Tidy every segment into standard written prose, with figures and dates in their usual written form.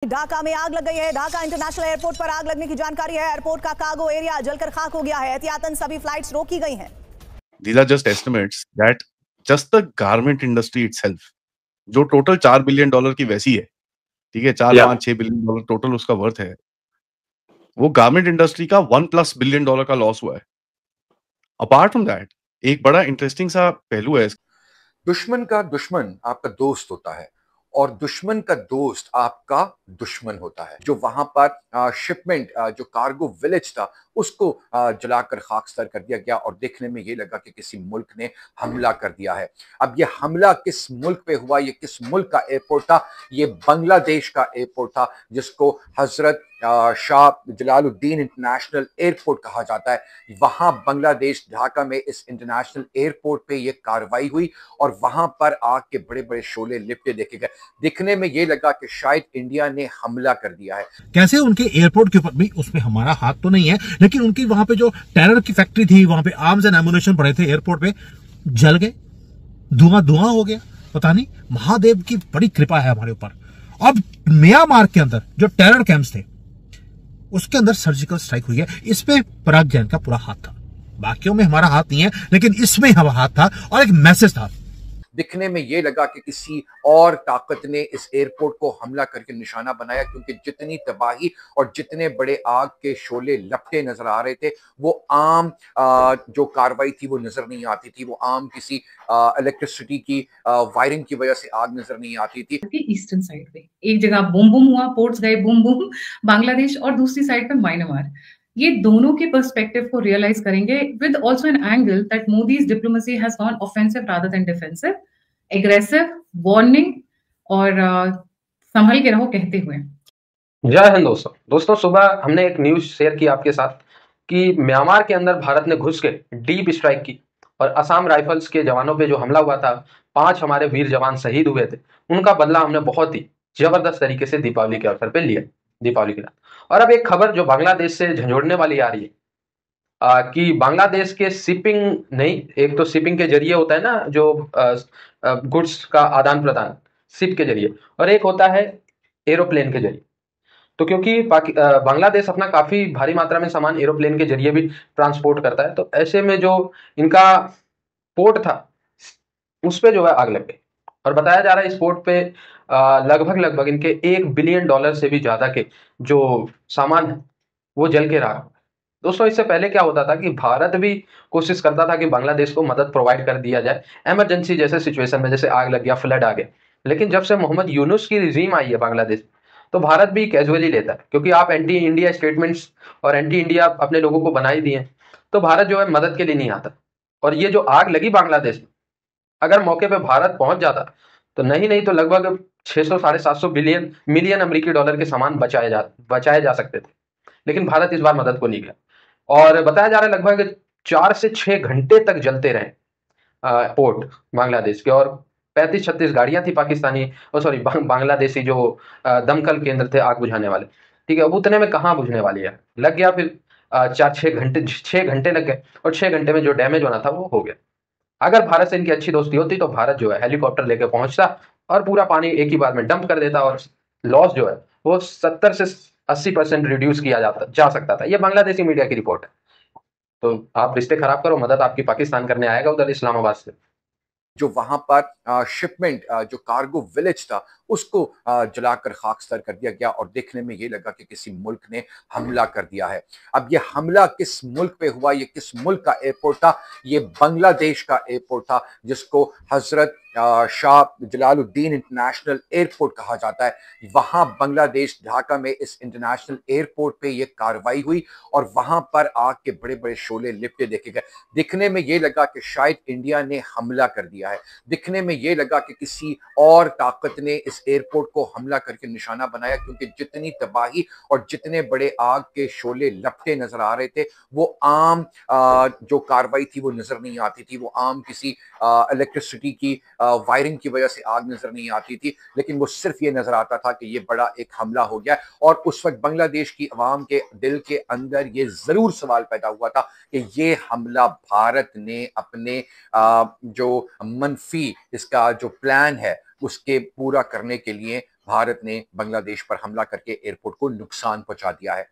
ढाका में आग लग गई है। ढाका इंटरनेशनल एयरपोर्ट पर आग लगने की जानकारी है। एयरपोर्ट का कार्गो एरिया जलकर खाक हो गया है। एहतियातन सभी फ्लाइट्स रोकी गई हैं। These are just estimates that just the garment industry itself, जो टोटल $4 बिलियन की वैसी है, ठीक है, 4-5-6 बिलियन टोटल उसका वर्थ है, वो गारमेंट इंडस्ट्री का $1+ बिलियन का लॉस हुआ है। अपार्ट फ्रॉम दैट, एक बड़ा इंटरेस्टिंग सा पहलू है। दुश्मन का दुश्मन आपका दोस्त होता है और दुश्मन का दोस्त आपका दुश्मन होता है। जो वहां पर शिपमेंट जो कार्गो विलेज था उसको जलाकर खाकस्तर कर दिया गया और देखने में ये लगा कि किसी मुल्क ने हमला कर दिया है। अब ये हमला किस मुल्क पे हुआ, ये किस मुल्क का एयरपोर्ट था? ये बांग्लादेश का एयरपोर्ट था जिसको हजरत शाह जलालुद्दीन इंटरनेशनल एयरपोर्ट कहा जाता है। वहां बांग्लादेश ढाका में इस इंटरनेशनल एयरपोर्ट पे ये कार्रवाई हुई और वहां पर आग के बड़े बड़े शोले लिपटे देखे गए। दिखने में ये लगा कि शायद इंडिया ने हमला कर दिया है। कैसे उनके एयरपोर्ट के ऊपर भी उसमें हमारा हाथ तो नहीं है, लेकिन उनकी वहां पे जो टेरर की फैक्ट्री थी, वहां पे आर्म्स एंड एमुनेशन पड़े थे, एयरपोर्ट पे जल गए, धुआं धुआं हो गया। पता नहीं, महादेव की बड़ी कृपा है हमारे ऊपर। अब म्यांमार के अंदर जो टेरर कैंप्स थे उसके अंदर सर्जिकल स्ट्राइक हुई है। इसमें पराग जैन का पूरा हाथ था। बाकियों में हमारा हाथ नहीं है, लेकिन इसमें हमारा हाथ था और एक मैसेज था। दिखने में ये लगा कि किसी और ताकत ने इस एयरपोर्ट को हमला करके निशाना बनाया, क्योंकि जितनी तबाही और जितने बड़े आग के शोले लपटे नजर आ रहे थे वो आम जो कार्रवाई थी वो नजर नहीं आती थी। वो आम किसी इलेक्ट्रिसिटी की वायरिंग की वजह से आग नजर नहीं आती थी। ईस्टर्न साइड पे एक जगह बूम बूम हुआ, पोर्ट्स गए बूम बूम बांग्लादेश, और दूसरी साइड पे म्यांमार। ये दोनों के पर्सपेक्टिव को रियलाइज करेंगे with also an angle that Modi's diplomacy has gone offensive rather than defensive, aggressive, warning और संभल के रहो कहते हुए। जय हिंद दोस्तों, सुबह हमने एक न्यूज शेयर की आपके साथ कि म्यांमार के अंदर भारत ने घुस के डीप स्ट्राइक की और असम राइफल्स के जवानों पे जो हमला हुआ था, 5 हमारे वीर जवान शहीद हुए थे, उनका बदला हमने बहुत ही जबरदस्त तरीके से दीपावली के अवसर पे लिया, दीपावली की रात। और अब एक खबर जो बांग्लादेश से झंझोड़ने वाली आ रही है कि बांग्लादेश के शिपिंग नहीं, एक तो शिपिंग के जरिए होता है ना जो गुड्स का आदान प्रदान शिप के जरिए, और एक होता है एरोप्लेन के जरिए। तो क्योंकि बांग्लादेश अपना काफी भारी मात्रा में सामान एरोप्लेन के जरिए भी ट्रांसपोर्ट करता है, तो ऐसे में जो इनका पोर्ट था उस पे जो है आग लग गई और बताया जा रहा है इस पोर्ट पे लगभग इनके $1 बिलियन से भी ज्यादा के जो सामान है वो जल के रहा। दोस्तों, इससे पहले क्या होता था कि भारत भी कोशिश करता था कि बांग्लादेश को मदद प्रोवाइड कर दिया जाए इमरजेंसी जैसे सिचुएशन में, जैसे आग लग गया, फ्लड आ गया। लेकिन जब से मोहम्मद यूनुस की रिजीम आई है बांग्लादेश, तो भारत भी कैजुअली लेता है, क्योंकि आप एंटी इंडिया स्टेटमेंट्स और एंटी इंडिया अपने लोगों को बना ही दिए, तो भारत जो है मदद के लिए नहीं आता। और ये जो आग लगी बांग्लादेश में, अगर मौके पे भारत पहुंच जाता तो नहीं तो लगभग 600-750 मिलियन अमेरिकी डॉलर के सामान बचाए जा सकते थे। लेकिन भारत इस बार मदद को नहीं गया और बताया जा रहा है लगभग 4 से 6 घंटे तक जलते रहे पोर्ट बांग्लादेश के, और 35-36 गाड़ियां थी पाकिस्तानी बांग्लादेशी जो दमकल केंद्र थे आग बुझाने वाले। ठीक है, अब उतने में कहाँ बुझने वाली है, लग गया फिर 6 घंटे लग गए और 6 घंटे में जो डैमेज होना था वो हो गया। अगर भारत से इनकी अच्छी दोस्ती होती तो भारत जो है हेलीकॉप्टर लेके पहुंचता और पूरा पानी एक ही बार में डंप कर देता और लॉस जो है वो 70 से 80% रिड्यूस किया जा सकता था। ये बांग्लादेशी मीडिया की रिपोर्ट है। तो आप रिश्ते खराब करो, मदद आपकी पाकिस्तान करने आएगा उधर इस्लामाबाद से। जो वहां पर शिपमेंट जो कार्गो विलेज था उसको जलाकर खाकस्तर कर दिया गया और देखने में ये लगा कि किसी मुल्क ने हमला कर दिया है। अब ये हमला किस मुल्क पे हुआ, ये किस मुल्क का एयरपोर्ट था? ये बांग्लादेश का एयरपोर्ट था जिसको हजरत शाह जलालुद्दीन इंटरनेशनल एयरपोर्ट कहा जाता है। वहां बांग्लादेश ढाका में इस इंटरनेशनल एयरपोर्ट पे ये कार्रवाई हुई और वहां पर आग के बड़े बड़े शोले लिपटे देखे गए। दिखने में ये लगा कि शायद इंडिया ने हमला कर दिया है। दिखने में ये लगा कि किसी और ताकत ने इस एयरपोर्ट को हमला करके निशाना बनाया, क्योंकि जितनी तबाही और जितने बड़े आग के शोले लपटे नजर आ रहे थे वो आम जो कार्रवाई थी वो नजर नहीं आती थी। वो आम किसी इलेक्ट्रिसिटी की वायरिंग की वजह से आग नजर नहीं आती थी, लेकिन वो सिर्फ ये नजर आता था कि ये बड़ा एक हमला हो गया। और उस वक्त बांग्लादेश की आवाम के दिल के अंदर ये जरूर सवाल पैदा हुआ था कि ये हमला भारत ने अपने जो मनफी इसका जो प्लान है उसके पूरा करने के लिए भारत ने बांग्लादेश पर हमला करके एयरपोर्ट को नुकसान पहुंचा दिया है।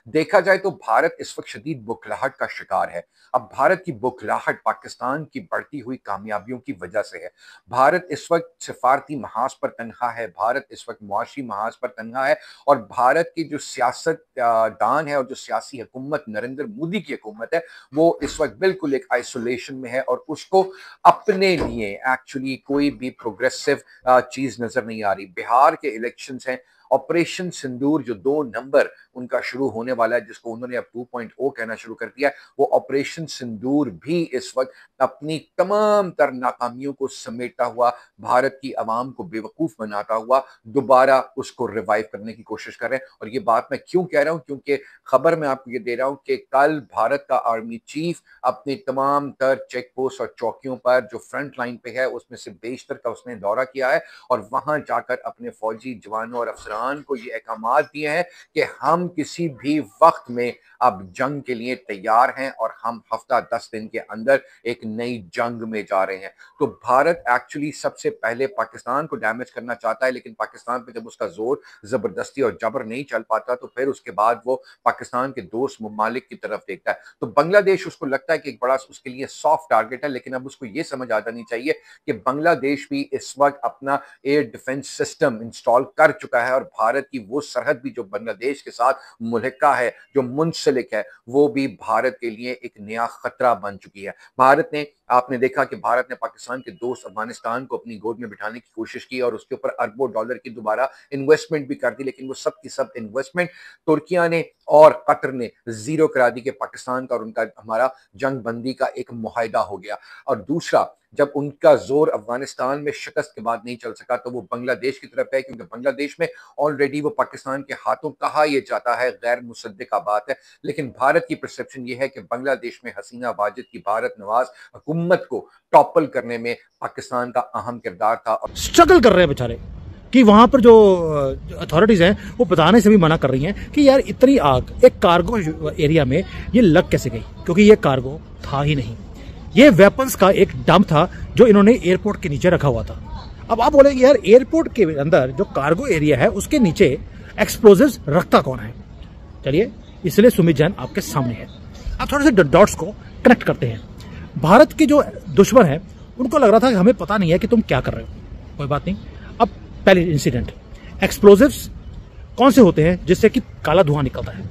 देखा जाए तो भारत इस वक्त शदीद बुखलाहट का शिकार है। अब भारत की बुखलाहट पाकिस्तान की बढ़ती हुई कामयाबियों की वजह से है। भारत इस वक्त सिफारती महाज पर तनहा है, भारत इस वक्त मुआशी महाज पर तनहा है, और भारत की जो सियासतदान है और जो सियासी हुकूमत नरेंद्र मोदी की हुकूमत है वो इस वक्त बिल्कुल एक आइसोलेशन में है और उसको अपने लिए एक्चुअली कोई भी प्रोग्रेसिव चीज नजर नहीं आ रही। बिहार के इलेक्शंस हैं, ऑपरेशन सिंदूर जो 2 नंबर उनका शुरू होने वाला है, जिसको उन्होंने अब 2.0 कहना शुरू कर दिया है, वो ऑपरेशन सिंदूर भी इस वक्त अपनी तमाम तर नाकामियों को समेटता हुआ, भारत की आवाम को बेवकूफ बनाता हुआ दोबारा उसको रिवाइव करने की कोशिश कर रहे हैं। और ये बात मैं क्यों कह रहा हूं, क्योंकि खबर मैं आपको ये दे रहा हूं कि कल भारत का आर्मी चीफ अपनी तमाम तर चेक पोस्ट और चौकियों पर जो फ्रंट लाइन पे है उसमें से बेशतर का उसने दौरा किया है और वहां जाकर अपने फौजी जवानों और अफसरान को ये अहकाम दिए हैं कि हम किसी भी वक्त में अब जंग के लिए तैयार हैं और हम हफ्ता 10 दिन के अंदर एक नई जंग में जा रहे हैं। तो भारत एक्चुअली सबसे पहले पाकिस्तान को डैमेज करना चाहता है, लेकिन पाकिस्तान पे जब उसका जोर जबरदस्ती और जबर नहीं चल पाता तो फिर उसके बाद वो पाकिस्तान के दोस्त ममालिक की तरफ देखता है। तो बांग्लादेश उसको लगता है कि एक बड़ा उसके लिए सॉफ्ट टारगेट है, लेकिन अब उसको ये समझ आ जानी चाहिए कि बांग्लादेश भी इस वक्त अपना एयर डिफेंस सिस्टम इंस्टॉल कर चुका है और भारत की वो सरहद भी जो बांग्लादेश के साथ मुल्हिका है, जो मुंसलिक है, वो भी भारत के लिए एक नया खतरा बन चुकी है। भारत ने, आपने देखा कि भारत ने पाकिस्तान के दोस्त अफगानिस्तान को अपनी गोद में बिठाने की कोशिश की और उसके ऊपर अरबों डॉलर की दोबारा इन्वेस्टमेंट भी कर दी, लेकिन वो सब की सब इन्वेस्टमेंट तुर्किया ने और कतर ने जीरो करा दी कि पाकिस्तान का और उनका हमारा जंग बंदी का एक मुआहिदा हो गया। और दूसरा, जब उनका जोर अफगानिस्तान में शिकस्त के बाद नहीं चल सका तो वो बांग्लादेश की तरफ है, क्योंकि बांग्लादेश में ऑलरेडी वो पाकिस्तान के हाथों कहा यह जाता है, गैर मुसद्दिका बात है। लेकिन भारत की परसेप्शन ये है कि बांग्लादेश में हसीना वाजिद की भारत नवाज हुकूमत को टॉपल करने में पाकिस्तान का अहम किरदार था। और स्ट्रगल कर रहे हैं बेचारे कि वहां पर जो अथॉरिटीज हैं वो बताने से भी मना कर रही हैं कि यार इतनी आग एक कार्गो एरिया में ये लग कैसे गई, क्योंकि ये कार्गो था ही नहीं, ये वेपन्स का एक डंप था जो इन्होंने एयरपोर्ट के नीचे रखा हुआ था। अब आप बोलेंगे यार एयरपोर्ट के अंदर जो कार्गो एरिया है उसके नीचे एक्सप्लोजिव्स रखता कौन है? चलिए, इसलिए सुमित जैन आपके सामने है। आप थोड़े से डॉट्स को कनेक्ट करते हैं। भारत के जो दुश्मन है उनको लग रहा था कि हमें पता नहीं है कि तुम क्या कर रहे हो, कोई बात नहीं। अब पहले इंसिडेंट, एक्सप्लोजिव्स कौन से होते हैं जिससे कि काला धुआं निकलता है?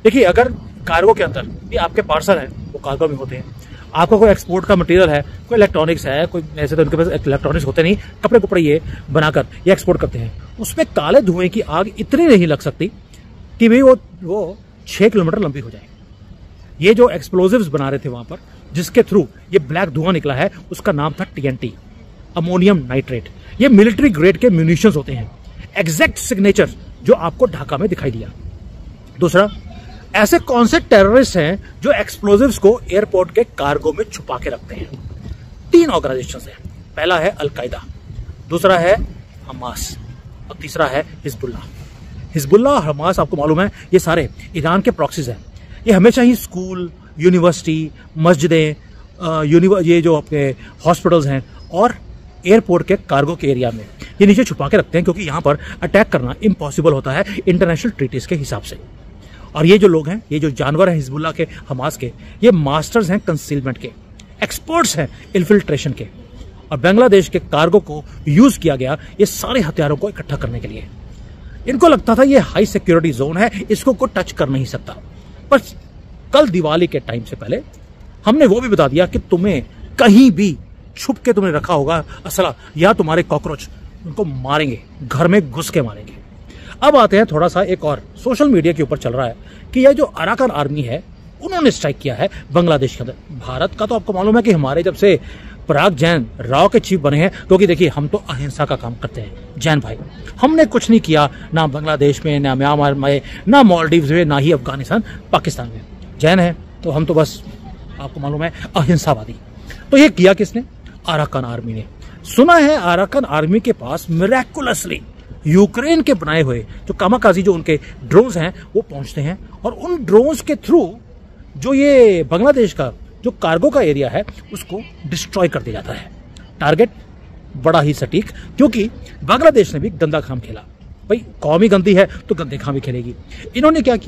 देखिए, अगर कार्गो के अंदर ये आपके पार्सल है वो कार्गो में होते हैं, आपका कोई एक्सपोर्ट का मटेरियल है, कोई इलेक्ट्रॉनिक्स है, कोई ऐसे तो उनके पास इलेक्ट्रॉनिक्स होते नहीं, कपड़े कपड़े ये बनाकर ये एक्सपोर्ट करते हैं, उसमें काले धुएं की आग इतनी नहीं लग सकती कि भाई वो 6 किलोमीटर लंबी हो जाए। ये जो एक्सप्लोजिव्स बना रहे थे वहां पर, जिसके थ्रू ये ब्लैक धुआं निकला है, उसका नाम था TNT, अमोनियम नाइट्रेट। ये मिलिट्री ग्रेड के म्यूनिशंस होते हैं, एग्जैक्ट सिग्नेचर जो आपको ढाका में दिखाई दिया। दूसरा, ऐसे कौन से टेररिस्ट हैं जो एक्सप्लोजिव्स को एयरपोर्ट के कार्गो में छुपा के रखते हैं? 3 ऑर्गेनाइजेशंस हैं। पहला है अल-कायदा, दूसरा है हमास और तीसरा है हिजबुल्लाह। हिजबुल्लाह, हमास आपको मालूम है ये सारे ईरान के प्रॉक्सीज हैं। ये हमेशा ही स्कूल, यूनिवर्सिटी, मस्जिदें, ये जो आपके हॉस्पिटल्स हैं और एयरपोर्ट के कार्गो के एरिया में ये नीचे छुपा के रखते हैं, क्योंकि यहां पर अटैक करना इम्पॉसिबल होता है इंटरनेशनल ट्रीटीज के हिसाब से। और ये जो लोग हैं, ये जो जानवर हैं हिजबुल्लाह के, हमास के, ये मास्टर्स हैं कंसीलमेंट के, एक्सपर्ट्स हैं इन्फिल्ट्रेशन के। और बांग्लादेश के कार्गो को यूज किया गया ये सारे हथियारों को इकट्ठा करने के लिए। इनको लगता था ये हाई सिक्योरिटी जोन है, इसको कोई टच कर नहीं सकता। पर कल दिवाली के टाइम से पहले हमने वो भी बता दिया कि तुम्हें कहीं भी छुप के तुमने रखा होगा असला या तुम्हारे कॉकरोच, उनको मारेंगे, घर में घुस के मारेंगे। अब आते हैं थोड़ा सा एक और सोशल मीडिया के ऊपर चल रहा है कि यह जो अराकान आर्मी है उन्होंने स्ट्राइक किया है बांग्लादेश के अंदर। भारत का तो आपको मालूम है कि हमारे जब से पराग जैन राव के चीफ बने हैं, क्योंकि देखिए हम तो अहिंसा का काम करते हैं जैन भाई, हमने कुछ नहीं किया ना बांग्लादेश में, ना म्यांमार में, ना मालदीव्स में, ना ही अफगानिस्तान पाकिस्तान में। जैन है तो हम तो बस आपको मालूम है अहिंसावादी। तो ये किया किसने? अराकान आर्मी ने। सुना है अराकान आर्मी के पास मिरेकुलसली यूक्रेन के बनाए हुए जो कामाकाजी जो उनके ड्रोन्स हैं वो पहुंचते हैं और उन ड्रोन्स के थ्रू जो ये बांग्लादेश का जो कार्गो का एरिया है उसको डिस्ट्रॉय कर दिया जाता है। टारगेट बड़ा ही सटीक, क्योंकि बांग्लादेश ने भी गंदा काम खेला। भाई कौम ही गंदी है तो गंदे खां भी खेलेगी। इन्होंने क्या किया,